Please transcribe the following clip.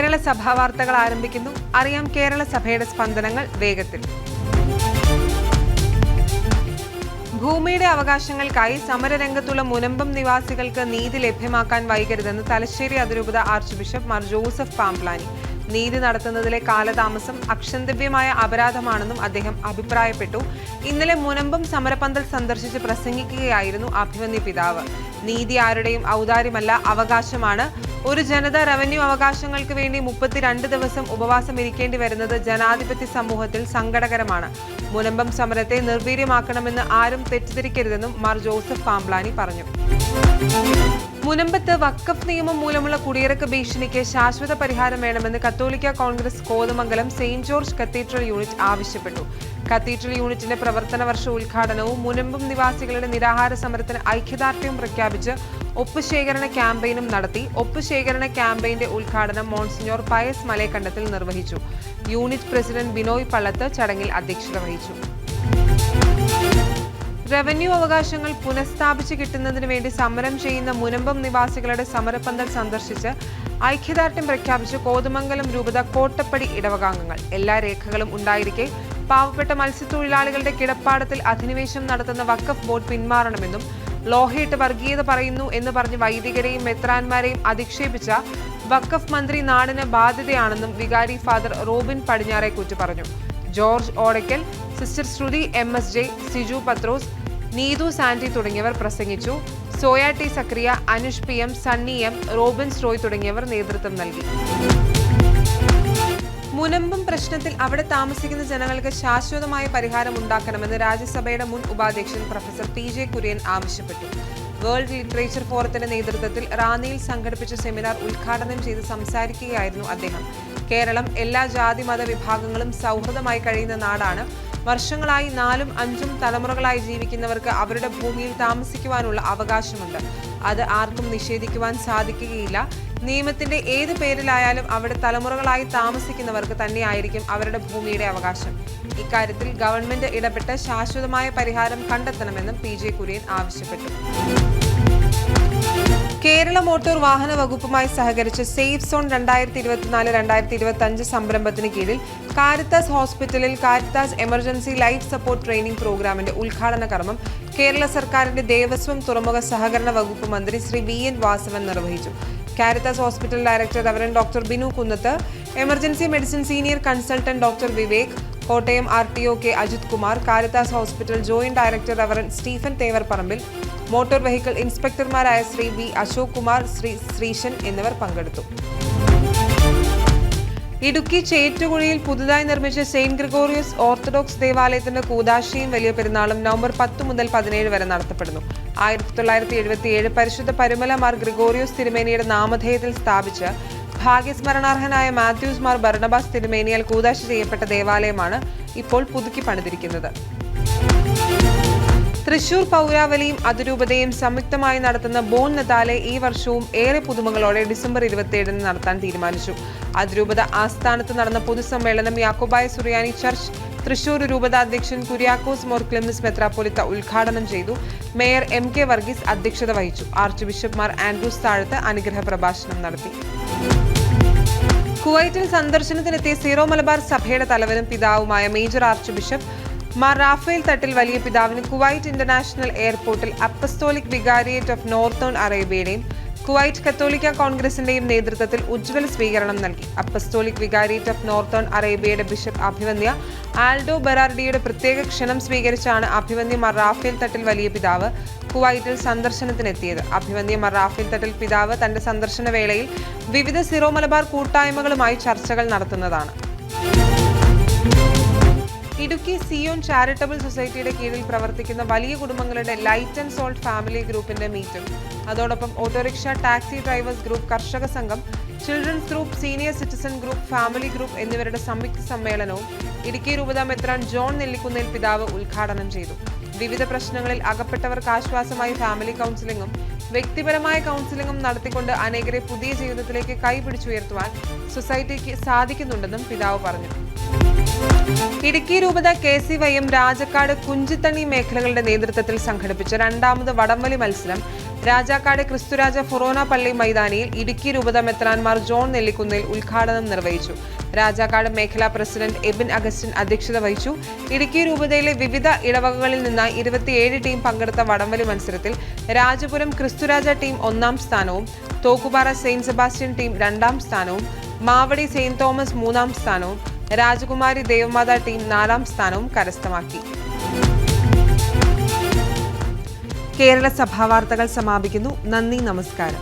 കേരള സഭാ വാർത്തകൾ ആരംഭിക്കുന്നു. അറിയാം കേരള സഭയുടെ സ്പന്ദനങ്ങൾ വേഗത്തിൽ. ഭൂമിയുടെ അവകാശങ്ങൾക്കായി സമരരംഗത്തുള്ള മുനമ്പം നിവാസികൾക്ക് നീതി ലഭ്യമാക്കാൻ വൈകരുതെന്ന് തലശ്ശേരി അതിരൂപത arch bishop Mar Joseph Pamplany. നീതി നടത്തുന്നതിലെ കാലതാമസം അക്ഷന്തവ്യമായ അപരാധമാണെന്നും അദ്ദേഹം അഭിപ്രായപ്പെട്ടു. ഇന്നലെ മുനമ്പം സമരപന്തൽ സന്ദർശിച്ച് പ്രസംഗിക്കുകയായിരുന്നു അഭിമന്യ പിതാവ്. നീതി ആരുടെയും ഔദാര്യമല്ല, അവകാശമാണ്. ഒരു ജനത റവന്യൂ അവകാശങ്ങൾക്ക് വേണ്ടി 32 ദിവസം ഉപവാസം ഇരിക്കേണ്ടി വരുന്നത് ജനാധിപത്യ സമൂഹത്തിൽ സങ്കടകരമാണ്. മുനമ്പം സമരത്തെ നിർവീര്യമാക്കണമെന്ന് ആരും തെറ്റിദ്ധരിക്കരുതെന്നും മാർ ജോസഫ് പാംപ്ലാനി പറഞ്ഞു. മുനമ്പത്ത് വഖഫ് നിയമം മൂലമുള്ള കുടിയിറക്ക ഭീഷണിക്ക് ശാശ്വത പരിഹാരം വേണമെന്ന് കത്തോലിക്ക Congress Kothamangalam Saint George cathedral unit ആവശ്യപ്പെട്ടു. കത്തീഡ്രൽ യൂണിറ്റിന്റെ പ്രവർത്തന വർഷ ഉദ്ഘാടനവും മുനമ്പം നിവാസികളുടെ നിരാഹാര സമരത്തിന് ഐക്യദാർഢ്യം പ്രഖ്യാപിച്ച് ഒപ്പ് ശേഖരണ ക്യാമ്പയിനും നടത്തി. ഒപ്പ് ശേഖരണ ക്യാമ്പയിന്റെ ഉദ്ഘാടനം മോൺസിഞ്ഞോർ പയസ് മലേക്കണ്ടത്തിൽ നിർവഹിച്ചു. യൂണിറ്റ് പ്രസിഡന്റ് ബിനോയ് പള്ളത്ത് ചടങ്ങിൽ അധ്യക്ഷത വഹിച്ചു. റവന്യൂ അവകാശങ്ങൾ പുനഃസ്ഥാപിച്ച് കിട്ടുന്നതിന് വേണ്ടി സമരം ചെയ്യുന്ന മുനമ്പം നിവാസികളുടെ സമരപന്തൽ സന്ദർശിച്ച് ഐക്യദാർഢ്യം പ്രഖ്യാപിച്ച് കോതമംഗലം രൂപത കോട്ടപ്പടി ഇടവകാംഗങ്ങൾ. എല്ലാ രേഖകളും ഉണ്ടായിരിക്കെ പാവപ്പെട്ട മത്സ്യത്തൊഴിലാളികളുടെ കിടപ്പാടത്തിൽ അധിനിവേശം നടത്തുന്ന വഖഫ് ബോർഡ് പിന്മാറണമെന്നും ലോഹയിട്ട് വർഗീയത പറയുന്നു എന്ന് പറഞ്ഞ് വൈദികരെയും മെത്രാന്മാരെയും അധിക്ഷേപിച്ച വഖഫ് മന്ത്രി നാടിന് ബാധ്യതയാണെന്നും വികാരി ഫാദർ റോബിൻ പടിഞ്ഞാറേക്കുറ്റി പറഞ്ഞു. ജോർജ് ഓടയ്ക്കൽ, സിസ്റ്റർ ശ്രുതി MSJ, സിജു പത്രോസ്, നീതു സാന്റി തുടങ്ങിയവർ പ്രസംഗിച്ചു. Soya T Zacharia, Anush PM, Sunny M, Robins Roy തുടങ്ങിയവർ നേതൃത്വം നൽകി. മുനമ്പം പ്രശ്നത്തിൽ അവിടെ താമസിക്കുന്ന ജനങ്ങൾക്ക് ശാശ്വതമായ പരിഹാരം ഉണ്ടാക്കണമെന്ന് രാജ്യസഭയുടെ മുൻ ഉപാധ്യക്ഷൻ പ്രൊഫസർ PJ കുര്യൻ ആവശ്യപ്പെട്ടു. വേൾഡ് ലിറ്ററേച്ചർ ഫോറത്തിന്റെ നേതൃത്വത്തിൽ റാന്നിയിൽ സംഘടിപ്പിച്ച സെമിനാർ ഉദ്ഘാടനം ചെയ്ത് സംസാരിക്കുകയായിരുന്നു അദ്ദേഹം. കേരളം എല്ലാ ജാതി മത വിഭാഗങ്ങളും സൗഹൃദമായി കഴിയുന്ന നാടാണ്. വർഷങ്ങളായി 4ഉം 5ഉം തലമുറകളായി ജീവിക്കുന്നവർക്ക് അവരുടെ ഭൂമിയിൽ താമസിക്കുവാനുള്ള അവകാശമുണ്ട്. അത് ആർക്കും നിഷേധിക്കുവാൻ സാധിക്കുകയില്ല. നിയമത്തിന്റെ ഏത് പേരിലായാലും അവിടെ തലമുറകളായി താമസിക്കുന്നവർക്ക് തന്നെയായിരിക്കും അവരുടെ ഭൂമിയുടെ അവകാശം. ഇക്കാര്യത്തിൽ ഗവൺമെന്റ് ഇടപെട്ട് ശാശ്വതമായ പരിഹാരം കണ്ടെത്തണമെന്നും PJ കുര്യൻ ആവശ്യപ്പെട്ടു. കേരള മോട്ടോർ വാഹന വകുപ്പുമായി സഹകരിച്ച് സേഫ് സോൺ 2024-2025 സംരംഭത്തിന് കീഴിൽ കാരിത്താസ് ഹോസ്പിറ്റലിൽ Caritas emergency life support training പ്രോഗ്രാമിന്റെ ഉദ്ഘാടന കർമ്മം കേരള സർക്കാരിന്റെ ദേവസ്വം തുറമുഖ സഹകരണ വകുപ്പ് മന്ത്രി ശ്രീ VN വാസവൻ നിർവഹിച്ചു. Caritas hospital director reverend doctor Binu Kunnath, emergency medicine senior consultant doctor Vivek, Kottayam RTO K Ajith Kumar, Caritas hospital joint director reverend Stephen Thevar Parambil, motor vehicle ഇൻസ്പെക്ടർമാരായ ശ്രീ V അശോക് കുമാർ, ശ്രീ ശ്രീശൻ എന്നിവർ പങ്കെടുത്തു. ഇടുക്കി ചേറ്റുകുഴിയിൽ പുതുതായി നിർമ്മിച്ച സെയിന്റ് ഗ്രിഗോറിയസ് ഓർത്തഡോക്സ് ദേവാലയത്തിന്റെ കൂദാശയും വലിയ പെരുന്നാളും നവംബർ 10 മുതൽ 17 വരെ നടത്തപ്പെടുന്നു. 1977 പരിശുദ്ധ പരുമല മാർ ഗ്രിഗോറിയോസ് തിരുമേനിയുടെ നാമധേയത്തിൽ സ്ഥാപിച്ച് ഭാഗ്യസ്മരണാർഹനായ മാത്യൂസ് മാർ ബർണബാസ് തിരുമേനിയാൽ കൂദാശ ചെയ്യപ്പെട്ട ദേവാലയമാണ് ഇപ്പോൾ പുതുക്കി പണിതിരിക്കുന്നത്. തൃശൂർ പൗരാവലിയും അതിരൂപതയും സംയുക്തമായി നടത്തുന്ന ബോൺ നതാലെ ഈ വർഷവും ഏറെ പുതുമകളോടെ ഡിസംബർ 27 നടത്താൻ തീരുമാനിച്ചു. അതിരൂപത ആസ്ഥാനത്ത് നടന്ന പൊതുസമ്മേളനം യാക്കോബായ സുറിയാനി ചർച്ച് തൃശൂർ രൂപതാധ്യക്ഷൻ കുര്യാക്കോസ് മോർ ക്ലിമിസ് മെത്രാപ്പൊലിത്ത ഉദ്ഘാടനം ചെയ്തു. മേയർ MK വർഗീസ് അധ്യക്ഷത വഹിച്ചു. ആർച്ച് ബിഷപ്പ് മാർ ആൻഡ്രൂസ് താഴത്ത് അനുഗ്രഹ പ്രഭാഷണം നടത്തി. കുവൈറ്റിൽ സന്ദർശനത്തിനെത്തിയ സീറോ മലബാർ സഭയുടെ തലവനും പിതാവുമായ major archbishop Mar Raphael Thattil വലിയ പിതാവിന് കുവൈറ്റ് ഇന്റർനാഷണൽ എയർപോർട്ടിൽ അപ്പസ്തോലിക് വികാരിയേറ്റ് ഓഫ് നോർത്തേൺ അറേബ്യയുടെയും കുവൈറ്റ് കത്തോലിക്ക കോൺഗ്രസിന്റെയും നേതൃത്വത്തിൽ ഉജ്ജ്വല സ്വീകരണം നൽകി. അപ്പസ്തോലിക് വികാരിയേറ്റ് ഓഫ് നോർത്തേൺ അറേബ്യയുടെ ബിഷപ്പ് അഭിവന്യ ആൽഡോ ബെറാർഡിയുടെ പ്രത്യേക ക്ഷണം സ്വീകരിച്ചാണ് അഭിവന്യ മാർ റാഫേൽ തട്ടിൽ വലിയ പിതാവ് കുവൈറ്റിൽ സന്ദർശനത്തിനെത്തിയത്. അഭിവന്യ മാർ റാഫേൽ തട്ടിൽ പിതാവ് തന്റെ സന്ദർശന വേളയിൽ വിവിധ സിറോ മലബാർ കൂട്ടായ്മകളുമായി ചർച്ചകൾ നടത്തുന്നതാണ്. ഇടുക്കി സിയോൺ ചാരിറ്റബിൾ സൊസൈറ്റിയുടെ കീഴിൽ പ്രവർത്തിക്കുന്ന വലിയ കുടുംബങ്ങളുടെ ലൈറ്റ് ആൻഡ് സോൾട്ട് ഫാമിലി ഗ്രൂപ്പിന്റെ മീറ്റും അതോടൊപ്പം ഓട്ടോറിക്ഷ ടാക്സി ഡ്രൈവേഴ്സ് ഗ്രൂപ്പ്, കർഷക സംഘം, children's group, senior citizen group, family group എന്നിവരുടെ സംയുക്ത സമ്മേളനവും ഇടുക്കി രൂപത മെത്രാൻ ജോൺ നെല്ലിക്കുന്നേൽ പിതാവ് ഉദ്ഘാടനം ചെയ്തു. വിവിധ പ്രശ്നങ്ങളിൽ അകപ്പെട്ടവർക്ക് ആശ്വാസമായി ഫാമിലി കൗൺസിലിംഗും വ്യക്തിപരമായ കൗൺസിലിംഗും നടത്തിക്കൊണ്ട് അനേകരെ പുതിയ ജീവിതത്തിലേക്ക് കൈപിടിച്ചുയർത്തുവാൻ സൊസൈറ്റിക്ക് സാധിക്കുന്നുണ്ടെന്നും പിതാവ് പറഞ്ഞു. ഇടുക്കി രൂപത KCYM രാജക്കാട് കുഞ്ചിത്തണ്ണി മേഖലകളുടെ നേതൃത്വത്തിൽ സംഘടിപ്പിച്ച രണ്ടാമത് വടംവലി മത്സരം രാജാക്കാട് ക്രിസ്തുരാജ ഫൊറോന പള്ളി മൈതാനിയിൽ ഇടുക്കി രൂപത മെത്രാൻമാർ ജോൺ നെല്ലിക്കുന്നിൽ ഉദ്ഘാടനം നിർവഹിച്ചു. രാജാക്കാട് മേഖലാ പ്രസിഡന്റ് എബിൻ അഗസ്റ്റിൻ അധ്യക്ഷത വഹിച്ചു. ഇടുക്കി രൂപതയിലെ വിവിധ ഇടവകകളിൽ നിന്നായി 27 ടീം പങ്കെടുത്ത വടംവലി മത്സരത്തിൽ രാജപുരം ക്രിസ്തുരാജ ടീം 1-ാം സ്ഥാനവും, തോക്കുപാറ സെയിന്റ് സെബാസ്റ്റ്യൻ ടീം 2-ാം സ്ഥാനവും, മാവടി സെയിന്റ് തോമസ് 3-ാം സ്ഥാനവും, രാജകുമാരി ദേവമാതാ ടീം 4-ാം സ്ഥാനവും കരസ്ഥമാക്കി. കേരള സഭാ വാർത്തകൾ സമാപിക്കുന്നു. നന്ദി, നമസ്കാരം.